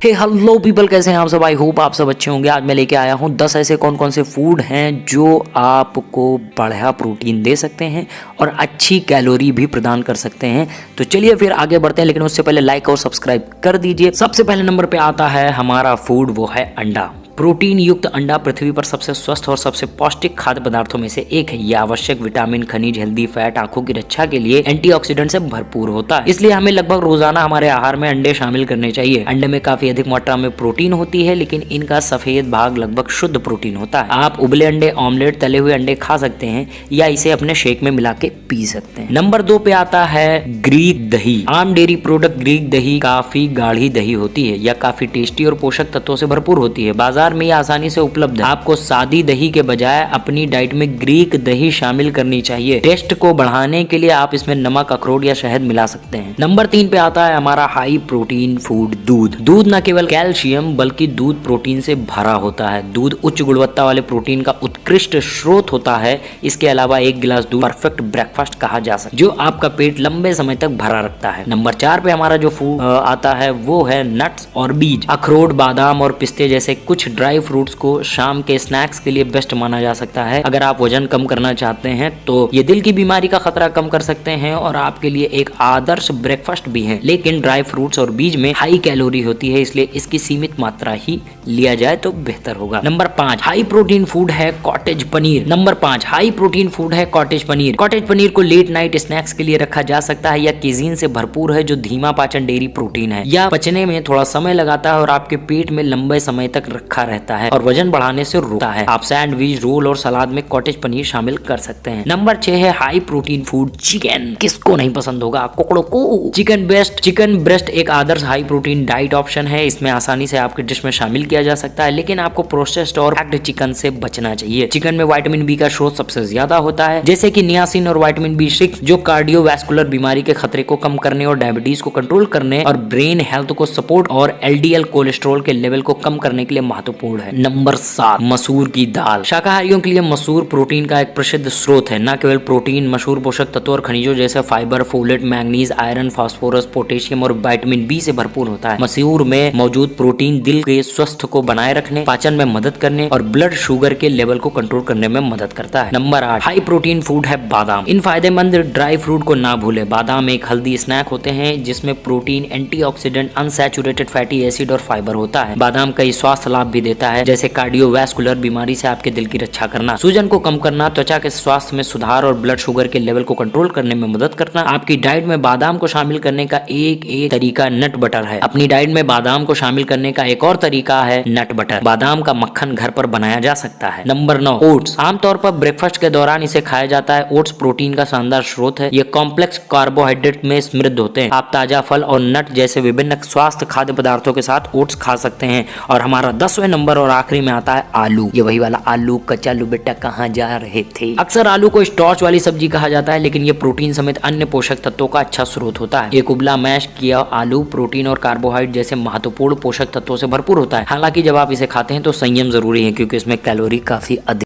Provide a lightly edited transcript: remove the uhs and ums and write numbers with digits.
हे hello people, कैसे हैं आप सब। आई होप आप सब अच्छे होंगे। आज मैं लेके आया हूँ 10 ऐसे कौन कौन से फूड हैं जो आपको बढ़िया प्रोटीन दे सकते हैं और अच्छी कैलोरी भी प्रदान कर सकते हैं। तो चलिए फिर आगे बढ़ते हैं, लेकिन उससे पहले लाइक और सब्सक्राइब कर दीजिए। सबसे पहले नंबर पे आता है हमारा फूड, वो है अंडा। प्रोटीन युक्त अंडा पृथ्वी पर सबसे स्वस्थ और सबसे पौष्टिक खाद्य पदार्थों में से एक है। यह आवश्यक विटामिन, खनिज, हेल्दी फैट, आंखों की रक्षा के लिए एंटीऑक्सीडेंट से भरपूर होता है। इसलिए हमें लगभग रोजाना हमारे आहार में अंडे शामिल करने चाहिए। अंडे में काफी अधिक मात्रा में प्रोटीन होती है, लेकिन इनका सफेद भाग लगभग शुद्ध प्रोटीन होता है। आप उबले अंडे, ऑमलेट, तले हुए अंडे खा सकते हैं या इसे अपने शेक में मिला के पी सकते हैं। नंबर 2 पे आता है ग्रीक दही। आम डेयरी प्रोडक्ट ग्रीक दही काफी गाढ़ी दही होती है। यह काफी टेस्टी और पोषक तत्वों से भरपूर होती है। बाजार में ये आसानी से उपलब्ध है। आपको सादी दही के बजाय अपनी डाइट में ग्रीक दही शामिल करनी चाहिए। टेस्ट को बढ़ाने के लिए आप इसमें नमक, अखरोट या शहद मिला सकते हैं। नंबर 3 पे आता है हमारा हाई प्रोटीन फूड, दूध। दूध न केवल कैल्शियम बल्कि दूध प्रोटीन से भरा होता है। दूध उच्च गुणवत्ता वाले प्रोटीन का उत्कृष्ट स्रोत होता है। इसके अलावा एक गिलास दूध परफेक्ट ब्रेकफास्ट कहा जा सकता है, जो आपका पेट लंबे समय तक भरा रखता है। नंबर 4 पे हमारा जो फूड आता है वो है नट्स और बीज। अखरोट, बादाम और पिस्ते जैसे कुछ ड्राई फ्रूट्स को शाम के स्नैक्स के लिए बेस्ट माना जा सकता है। अगर आप वजन कम करना चाहते हैं तो ये दिल की बीमारी का खतरा कम कर सकते हैं और आपके लिए एक आदर्श ब्रेकफास्ट भी है। लेकिन ड्राई फ्रूट्स और बीज में हाई कैलोरी होती है, इसलिए इसकी सीमित मात्रा ही लिया जाए तो बेहतर होगा। नंबर 5 हाई प्रोटीन फूड है cottage paneer. Number 5 high protein food है कॉटेज पनीर। कॉटेज पनीर को लेट नाइट स्नैक्स के लिए रखा जा सकता है। यह केजीन से भरपूर है, जो धीमा पाचन डेयरी प्रोटीन है। यह पचने में थोड़ा समय लगाता है और आपके पेट में लंबे समय तक रखा रहता है और वजन बढ़ाने से रोकता है। आप सैंडविच, रोल और सलाद में कॉटेज पनीर शामिल कर सकते हैं। नंबर 6 है हाई प्रोटीन फूड चिकन। किसको नहीं पसंद होगा, कुकड़ों को। चिकन ब्रेस्ट एक आदर्श हाई प्रोटीन डाइट ऑप्शन है। इसमें आसानी से आपके डिश में शामिल किया जा सकता है, लेकिन आपको प्रोसेस्ड और पैक्ड चिकन से बचना चाहिए। चिकन में विटामिन बी का स्रोत सबसे ज्यादा होता है, जैसे कि नियासिन और विटामिन B6, जो कार्डियोवैस्कुलर बीमारी के खतरे को कम करने और डायबिटीज को कंट्रोल करने और ब्रेन हेल्थ को सपोर्ट और LDL कोलेस्ट्रॉल के लेवल को कम करने के लिए महत्वपूर्ण है। नंबर 7 मसूर की दाल। शाकाहारियों के लिए मसूर प्रोटीन का एक प्रसिद्ध स्रोत है। न केवल प्रोटीन, मसूर पोषक तत्व और खनिजों जैसे fibre, folate, manganese, iron, phosphorus, potassium और विटामिन बी से भरपूर होता है। मसूर में मौजूद प्रोटीन दिल के स्वास्थ्य को बनाए रखने, पाचन में मदद करने और ब्लड शुगर के लेवल को कंट्रोल करने में मदद करता है। नंबर 8 हाई प्रोटीन फूड है बादाम। इन फायदेमंद ड्राई फ्रूट को ना भूले। बादाम एक हेल्दी स्नैक होते हैं जिसमें protein, antioxidant, unsaturated fatty acid और फाइबर होता है। बादाम कई स्वास्थ्य लाभ भी देता है, जैसे कार्डियोवैस्कुलर बीमारी से आपके दिल की रक्षा करना, सूजन को कम करना, त्वचा के स्वास्थ्य में सुधार और ब्लड शुगर के लेवल को कंट्रोल करने में मदद करना। आपकी डाइट में बादाम को शामिल करने का एक तरीका नट बटर है। अपनी डाइट में बादाम को शामिल करने का एक और तरीका है नट बटर। बादाम का मक्खन घर पर बनाया जा सकता है। Number 9 oats. आमतौर पर ब्रेकफास्ट के दौरान इसे खाया जाता है। ओट्स प्रोटीन का शानदार स्रोत है। ये कॉम्प्लेक्स कार्बोहाइड्रेट में समृद्ध होते हैं। आप ताजा फल और नट जैसे विभिन्न स्वास्थ्य खाद्य पदार्थों के साथ ओट्स खा सकते हैं। और हमारा 10वें नंबर और आखिरी में आता है आलू। ये वही वाला आलू। कच्चा आलू बेटा कहाँ जा रहे थे। अक्सर आलू को स्टार्च वाली सब्जी कहा जाता है, लेकिन ये प्रोटीन समेत अन्य पोषक तत्वों का अच्छा स्रोत होता है। एक उबला मैश किया आलू प्रोटीन और कार्बोहाइड्रेट जैसे महत्वपूर्ण पोषक तत्वों से भरपूर होता है। हालांकि जब आप इसे खाते हैं तो संयम जरूरी है, क्योंकि इसमें कैलोरी काफी अधिक